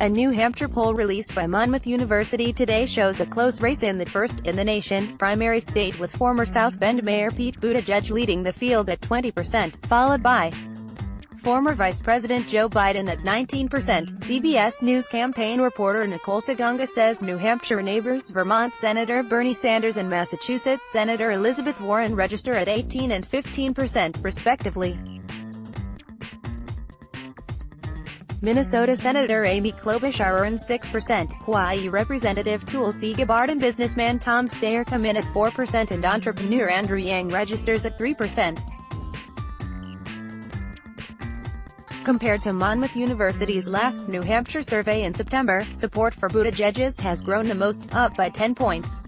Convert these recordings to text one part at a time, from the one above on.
A New Hampshire poll released by Monmouth University today shows a close race in the first-in-the-nation primary state, with former South Bend Mayor Pete Buttigieg leading the field at 20%, followed by former Vice President Joe Biden at 19%. CBS News campaign reporter Nicole Saganga says New Hampshire neighbors Vermont Senator Bernie Sanders and Massachusetts Senator Elizabeth Warren register at 18% and 15%, respectively. Minnesota Senator Amy Klobuchar earns 6%, Hawaii Representative Tulsi Gabbard and businessman Tom Steyer come in at 4%, and entrepreneur Andrew Yang registers at 3%. Compared to Monmouth University's last New Hampshire survey in September, support for Buttigieg has grown the most, up by 10 points.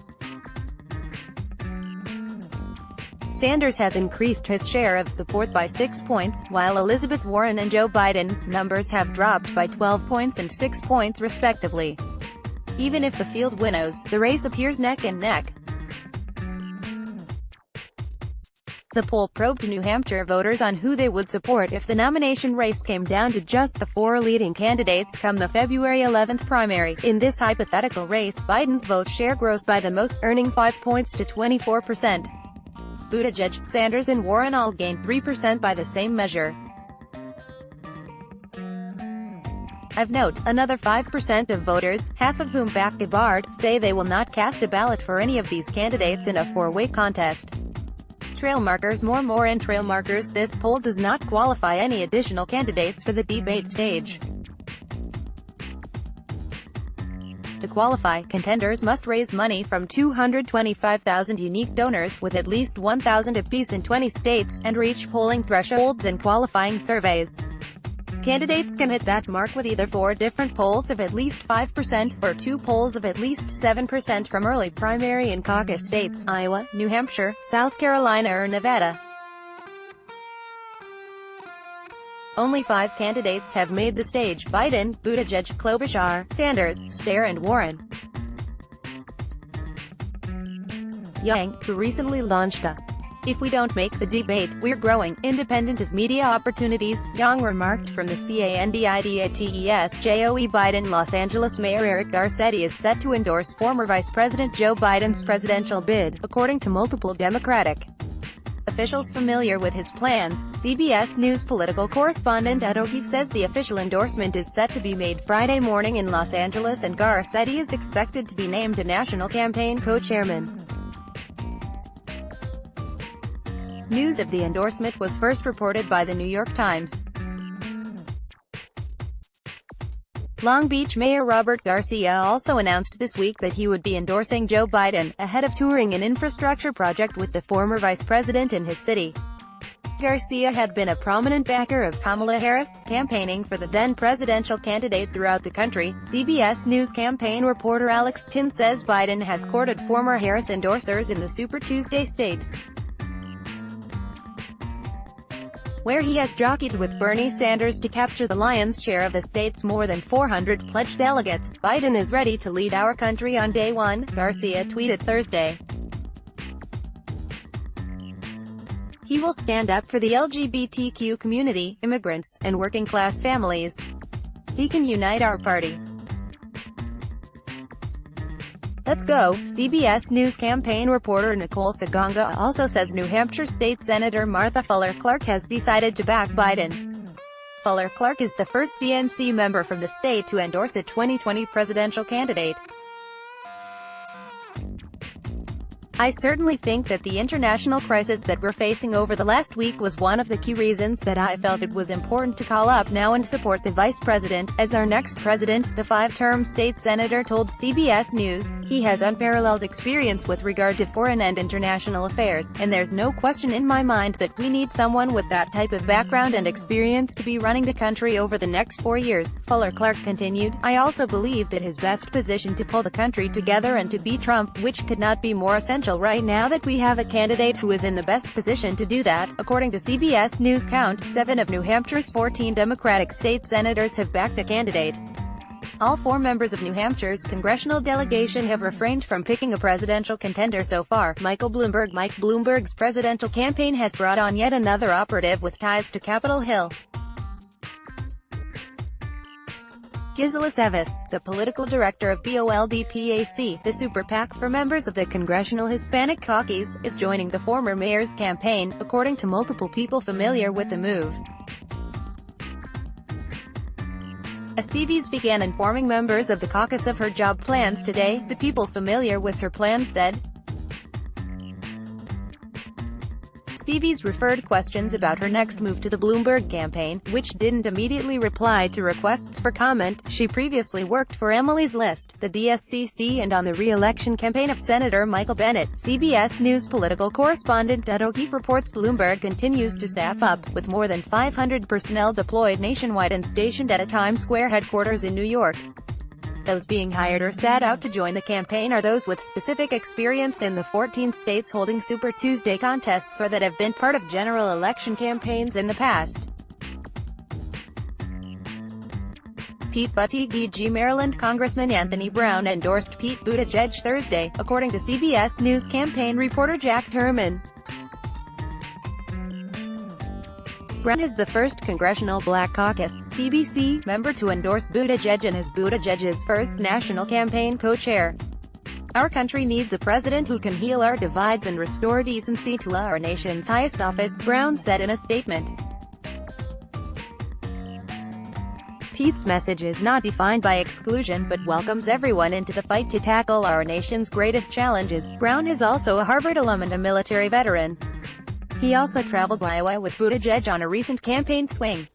Sanders has increased his share of support by 6 points, while Elizabeth Warren and Joe Biden's numbers have dropped by 12 points and 6 points respectively. Even if the field winnows, the race appears neck and neck. The poll probed New Hampshire voters on who they would support if the nomination race came down to just the 4 leading candidates come the February 11th primary. In this hypothetical race, Biden's vote share grows by the most, earning 5 points to 24%. Buttigieg, Sanders and Warren all gained 3% by the same measure. Of note, another 5% of voters, half of whom back Gabbard, say they will not cast a ballot for any of these candidates in a 4-way contest. Trail markers. More and trail markers. This poll does not qualify any additional candidates for the debate stage. To qualify, contenders must raise money from 225,000 unique donors, with at least 1,000 apiece in 20 states, and reach polling thresholds in qualifying surveys. Candidates can hit that mark with either 4 different polls of at least 5%, or 2 polls of at least 7% from early primary and caucus states, Iowa, New Hampshire, South Carolina or Nevada. Only 5 candidates have made the stage: Biden, Buttigieg, Klobuchar, Sanders, Steyer and Warren. Yang, who recently launched a "If we don't make the debate, we're growing" independent of media opportunities, Yang remarked from the CANDIDATESJOE. Biden. Los Angeles Mayor Eric Garcetti is set to endorse former Vice President Joe Biden's presidential bid, according to multiple Democratic officials familiar with his plans. CBS News political correspondent Ed O'Keefe says the official endorsement is set to be made Friday morning in Los Angeles, and Garcetti is expected to be named a national campaign co-chairman. News of the endorsement was first reported by the New York Times. Long Beach Mayor Robert Garcia also announced this week that he would be endorsing Joe Biden, ahead of touring an infrastructure project with the former vice president in his city. Garcia had been a prominent backer of Kamala Harris, campaigning for the then presidential candidate throughout the country. CBS News campaign reporter Alex Tin says Biden has courted former Harris endorsers in the Super Tuesday state, where he has jockeyed with Bernie Sanders to capture the lion's share of the state's more than 400 pledged delegates. Biden is ready to lead our country on day one, Garcia tweeted Thursday. He will stand up for the LGBTQ community, immigrants, and working-class families. He can unite our party. Let's go. CBS News campaign reporter Nicole Saganga also says New Hampshire State Senator Martha Fuller Clark has decided to back Biden. Fuller Clark is the first DNC member from the state to endorse a 2020 presidential candidate. I certainly think that the international crisis that we're facing over the last week was one of the key reasons that I felt it was important to call up now and support the vice president as our next president, the 5-term state senator told CBS News. He has unparalleled experience with regard to foreign and international affairs, and there's no question in my mind that we need someone with that type of background and experience to be running the country over the next 4 years, Fuller Clark continued. I also believe that his best position to pull the country together and to beat Trump, which could not be more essential right now that we have a candidate who is in the best position to do that. According to CBS News count, 7 of New Hampshire's 14 Democratic state senators have backed a candidate. All 4 members of New Hampshire's congressional delegation have refrained from picking a presidential contender so far. Mike Bloomberg's presidential campaign has brought on yet another operative with ties to Capitol Hill. Gisela Cevis, the political director of BOLDPAC, the super PAC for members of the Congressional Hispanic Caucus, is joining the former mayor's campaign, according to multiple people familiar with the move. Cevis began informing members of the caucus of her job plans today, the people familiar with her plans said. Cevis referred questions about her next move to the Bloomberg campaign, which didn't immediately reply to requests for comment. She previously worked for Emily's List, the DSCC, and on the re-election campaign of Senator Michael Bennet. CBS News political correspondent Ed O'Keefe reports Bloomberg continues to staff up, with more than 500 personnel deployed nationwide and stationed at a Times Square headquarters in New York. Those being hired or sat out to join the campaign are those with specific experience in the 14 states holding Super Tuesday contests or that have been part of general election campaigns in the past. Pete Buttigieg. Maryland Congressman Anthony Brown endorsed Pete Buttigieg Thursday, according to CBS News campaign reporter Jack Turman. Brown is the first Congressional Black Caucus (CBC) member to endorse Buttigieg and is Buttigieg's first national campaign co-chair. Our country needs a president who can heal our divides and restore decency to our nation's highest office, Brown said in a statement. Pete's message is not defined by exclusion but welcomes everyone into the fight to tackle our nation's greatest challenges. Brown is also a Harvard alum and a military veteran. He also traveled to Iowa with Buttigieg on a recent campaign swing.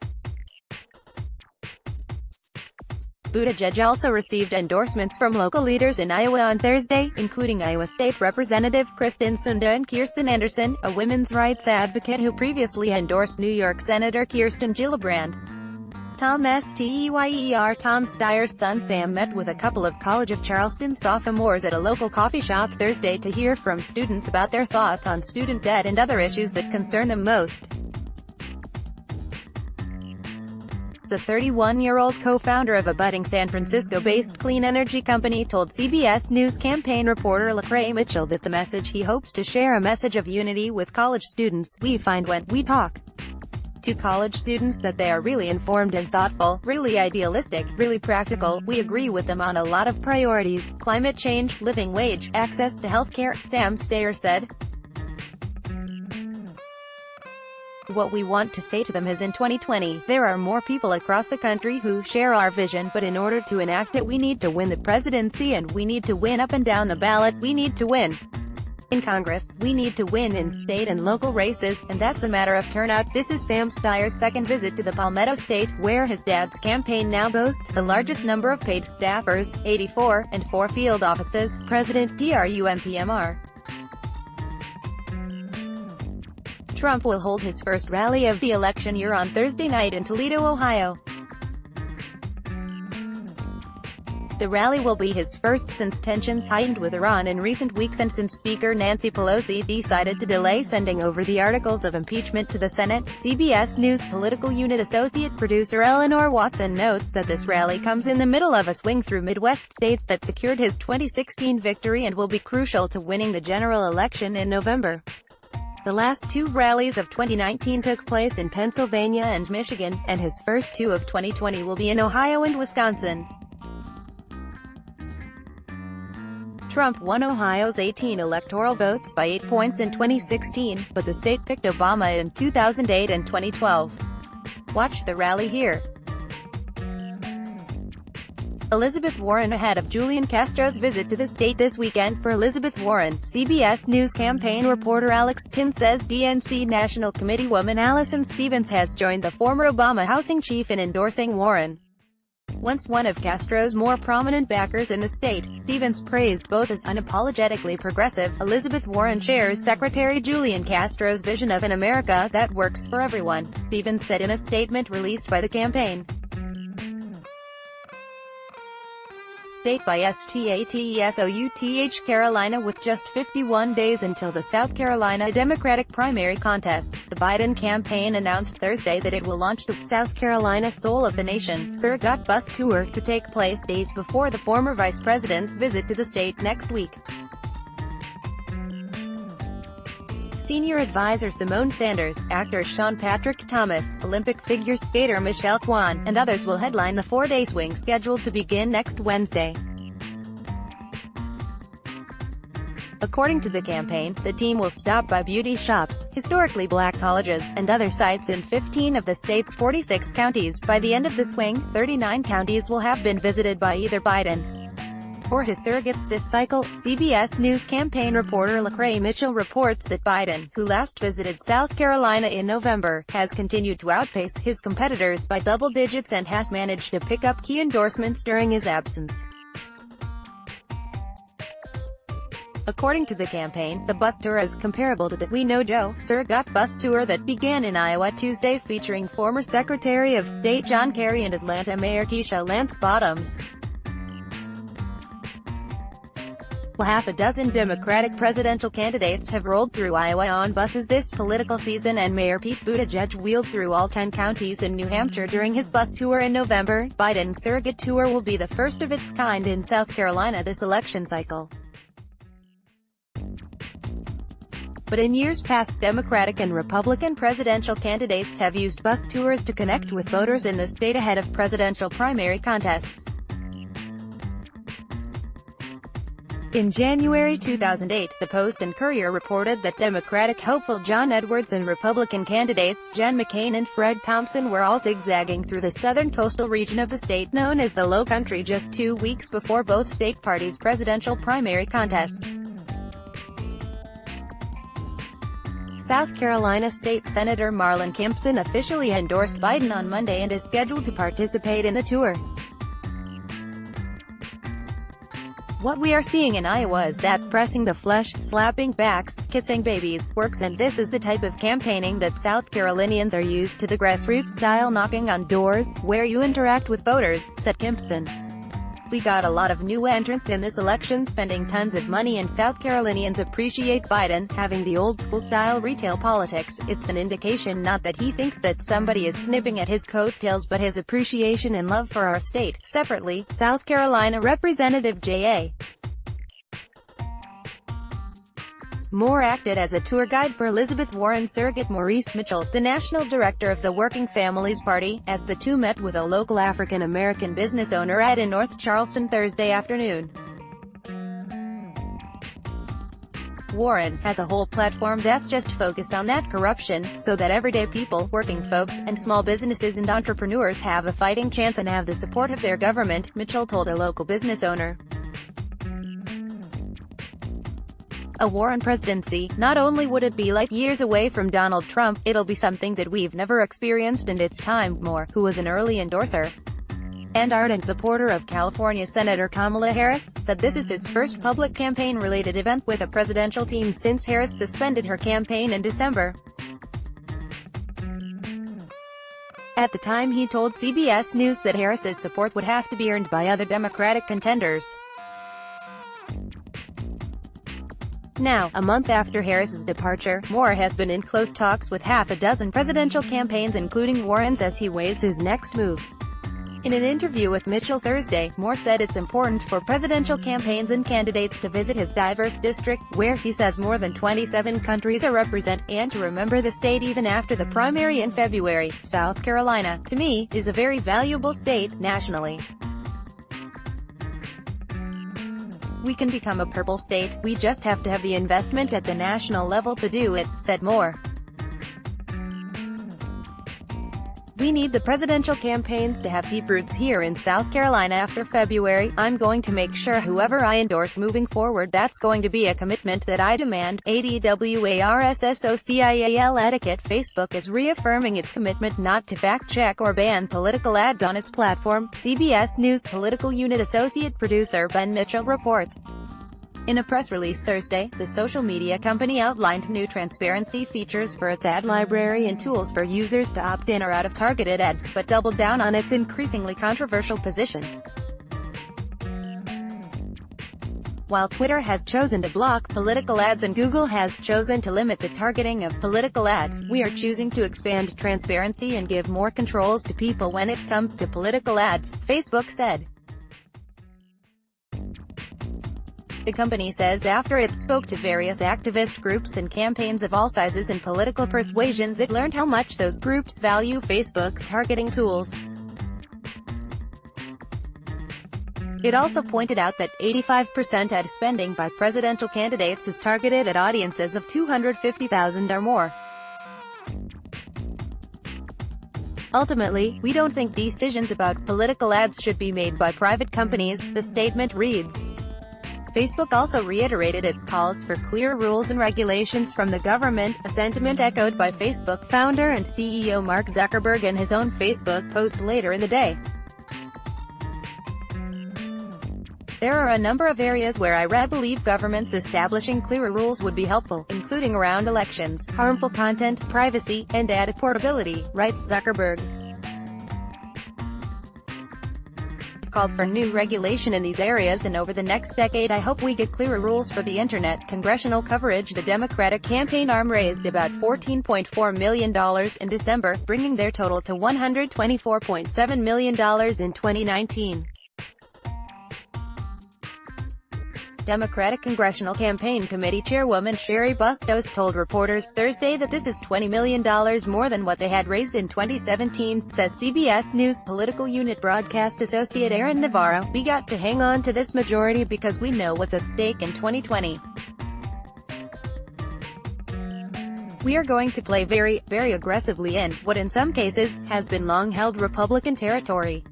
Buttigieg also received endorsements from local leaders in Iowa on Thursday, including Iowa State Representative Kristen Sunda and Kirsten Anderson, a women's rights advocate who previously endorsed New York Senator Kirsten Gillibrand. Tom Steyer's son Sam met with a couple of College of Charleston sophomores at a local coffee shop Thursday to hear from students about their thoughts on student debt and other issues that concern them most. The 31-year-old co-founder of a budding San Francisco-based clean energy company told CBS News campaign reporter Lecrae Mitchell that the message he hopes to share a message of unity with college students. We find when we talk to college students that they are really informed and thoughtful, really idealistic, really practical. We agree with them on a lot of priorities: climate change, living wage, access to healthcare, Sam Steyer said. What we want to say to them is in 2020, there are more people across the country who share our vision, but in order to enact it we need to win the presidency and we need to win up and down the ballot. We need to win in Congress, we need to win in state and local races, and that's a matter of turnout. This is Sam Steyer's second visit to the Palmetto State, where his dad's campaign now boasts the largest number of paid staffers, 84, and 4 field offices. President Trumpmr. Trump will hold his first rally of the election year on Thursday night in Toledo, Ohio. The rally will be his first since tensions heightened with Iran in recent weeks and since Speaker Nancy Pelosi decided to delay sending over the articles of impeachment to the Senate. CBS News political unit associate producer Eleanor Watson notes that this rally comes in the middle of a swing through Midwest states that secured his 2016 victory and will be crucial to winning the general election in November. The last 2 rallies of 2019 took place in Pennsylvania and Michigan, and his first 2 of 2020 will be in Ohio and Wisconsin. Trump won Ohio's 18 electoral votes by 8 points in 2016, but the state picked Obama in 2008 and 2012. Watch the rally here. Elizabeth Warren ahead of Julian Castro's visit to the state this weekend. For Elizabeth Warren, CBS News campaign reporter Alex Tin says DNC National Committee woman Allison Stevens has joined the former Obama housing chief in endorsing Warren. Once one of Castro's more prominent backers in the state, Stevens praised both as unapologetically progressive. Elizabeth Warren shares Secretary Julian Castro's vision of an America that works for everyone, Stevens said in a statement released by the campaign. State by StatesOuth Carolina. With just 51 days until the South Carolina Democratic primary contests, the Biden campaign announced Thursday that it will launch the South Carolina Soul of the Nation surrogate bus tour to take place days before the former vice president's visit to the state next week. senior advisor Simone Sanders, actor Sean Patrick Thomas, Olympic figure skater Michelle Kwan, and others will headline the four-day swing scheduled to begin next Wednesday. According to the campaign, the team will stop by beauty shops, historically black colleges, and other sites in 15 of the state's 46 counties. By the end of the swing, 39 counties will have been visited by either Biden or his surrogates this cycle. CBS News campaign reporter Lecrae Mitchell reports that Biden, who last visited South Carolina in November, has continued to outpace his competitors by double digits and has managed to pick up key endorsements during his absence. According to the campaign, the bus tour is comparable to the We Know Joe surrogate bus tour that began in Iowa Tuesday, featuring former Secretary of State John Kerry and Atlanta Mayor Keisha Lance Bottoms. Well, half a dozen Democratic presidential candidates have rolled through Iowa on buses this political season, and Mayor Pete Buttigieg wheeled through all 10 counties in New Hampshire during his bus tour in November. Biden's surrogate tour will be the first of its kind in South Carolina this election cycle. But in years past, Democratic and Republican presidential candidates have used bus tours to connect with voters in the state ahead of presidential primary contests. In January 2008, the Post and Courier reported that Democratic hopeful John Edwards and Republican candidates John McCain and Fred Thompson were all zigzagging through the southern coastal region of the state known as the Low Country just 2 weeks before both state parties' presidential primary contests. South Carolina State Senator Marlin Kimpson officially endorsed Biden on Monday and is scheduled to participate in the tour. What we are seeing in Iowa is that pressing the flesh, slapping backs, kissing babies, works, and this is the type of campaigning that South Carolinians are used to, the grassroots-style knocking on doors, where you interact with voters, said Kimpson. We got a lot of new entrants in this election spending tons of money, and South Carolinians appreciate Biden having the old-school style retail politics. It's an indication not that he thinks that somebody is snipping at his coattails, but his appreciation and love for our state. Separately, South Carolina Representative J.A. Moore acted as a tour guide for Elizabeth Warren surrogate Maurice Mitchell, the national director of the Working Families Party, as the two met with a local African-American business owner in North Charleston Thursday afternoon. Warren has a whole platform that's just focused on that corruption, so that everyday people, working folks, and small businesses and entrepreneurs have a fighting chance and have the support of their government, Mitchell told a local business owner. A Warren presidency, not only would it be like years away from Donald Trump, it'll be something that we've never experienced, and it's time. Moore, who was an early endorser and ardent supporter of California Senator Kamala Harris, said this is his first public campaign-related event with a presidential team since Harris suspended her campaign in December. At the time, he told CBS News that Harris's support would have to be earned by other Democratic contenders. Now, a month after Harris's departure, Moore has been in close talks with half a dozen presidential campaigns, including Warren's, as he weighs his next move. In an interview with Mitchell Thursday, Moore said it's important for presidential campaigns and candidates to visit his diverse district, where he says more than 27 countries are represented, and to remember the state even after the primary in February. South Carolina, to me, is a very valuable state, nationally. We can become a purple state, we just have to have the investment at the national level to do it, said Moore. We need the presidential campaigns to have deep roots here in South Carolina after February. I'm going to make sure whoever I endorse moving forward, that's going to be a commitment that I demand. ADWARSSOCIAL etiquette. Facebook is reaffirming its commitment not to fact-check or ban political ads on its platform, CBS News political unit associate producer Ben Mitchell reports. In a press release Thursday, the social media company outlined new transparency features for its ad library and tools for users to opt in or out of targeted ads, but doubled down on its increasingly controversial position. While Twitter has chosen to block political ads and Google has chosen to limit the targeting of political ads, we are choosing to expand transparency and give more controls to people when it comes to political ads, Facebook said. The company says after it spoke to various activist groups and campaigns of all sizes and political persuasions, it learned how much those groups value Facebook's targeting tools. It also pointed out that 85% ad spending by presidential candidates is targeted at audiences of 250,000 or more. Ultimately, we don't think decisions about political ads should be made by private companies, the statement reads. Facebook also reiterated its calls for clear rules and regulations from the government, a sentiment echoed by Facebook founder and CEO Mark Zuckerberg in his own Facebook post later in the day. There are a number of areas where I believe governments establishing clearer rules would be helpful, including around elections, harmful content, privacy, and ad portability, writes Zuckerberg. I've called for new regulation in these areas, and over the next decade I hope we get clearer rules for the internet. Congressional coverage. The Democratic campaign arm raised about $14.4 million in December, bringing their total to $124.7 million in 2019. Democratic Congressional Campaign Committee Chairwoman Sherry Bustos told reporters Thursday that this is $20 million more than what they had raised in 2017, says CBS News political unit broadcast associate Aaron Navarro. We got to hang on to this majority because we know what's at stake in 2020. We are going to play very, very aggressively in what in some cases has been long-held Republican territory.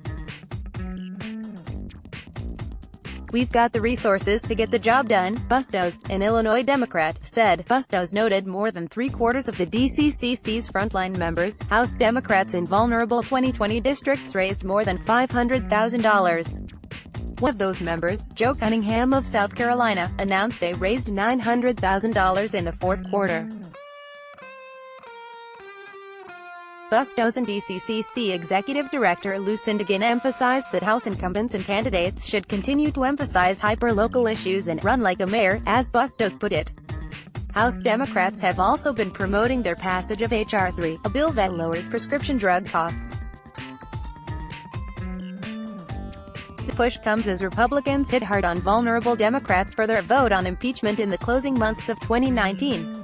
We've got the resources to get the job done, Bustos, an Illinois Democrat, said. Bustos noted more than three-quarters of the DCCC's frontline members, House Democrats in vulnerable 2020 districts, raised more than $500,000. One of those members, Joe Cunningham of South Carolina, announced they raised $900,000 in the fourth quarter. Bustos and DCCC Executive Director Lucinda Ginn emphasized that House incumbents and candidates should continue to emphasize hyper-local issues and run like a mayor, as Bustos put it. House Democrats have also been promoting their passage of H.R. 3, a bill that lowers prescription drug costs. The push comes as Republicans hit hard on vulnerable Democrats for their vote on impeachment in the closing months of 2019.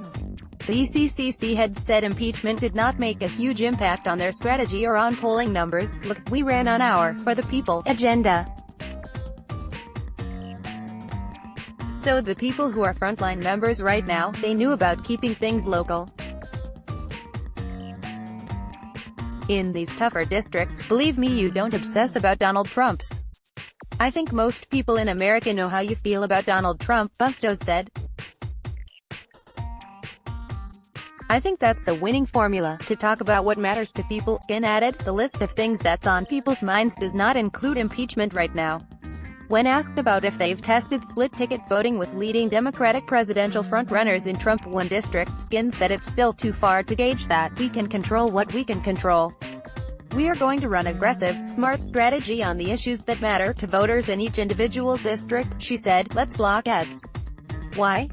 The DCCC had said impeachment did not make a huge impact on their strategy or on polling numbers. Look, we ran on our "for the people" agenda. So the people who are frontline members right now, they knew about keeping things local. In these tougher districts, believe me, you don't obsess about Donald Trump's. I think most people in America know how you feel about Donald Trump, Bustos said. I think that's the winning formula, to talk about what matters to people. Ginn added, the list of things that's on people's minds does not include impeachment right now. When asked about if they've tested split-ticket voting with leading Democratic presidential frontrunners in Trump-won districts, Ginn said it's still too far to gauge that. We can control what we can control. We are going to run aggressive, smart strategy on the issues that matter to voters in each individual district, she said. Let's block ads. Why?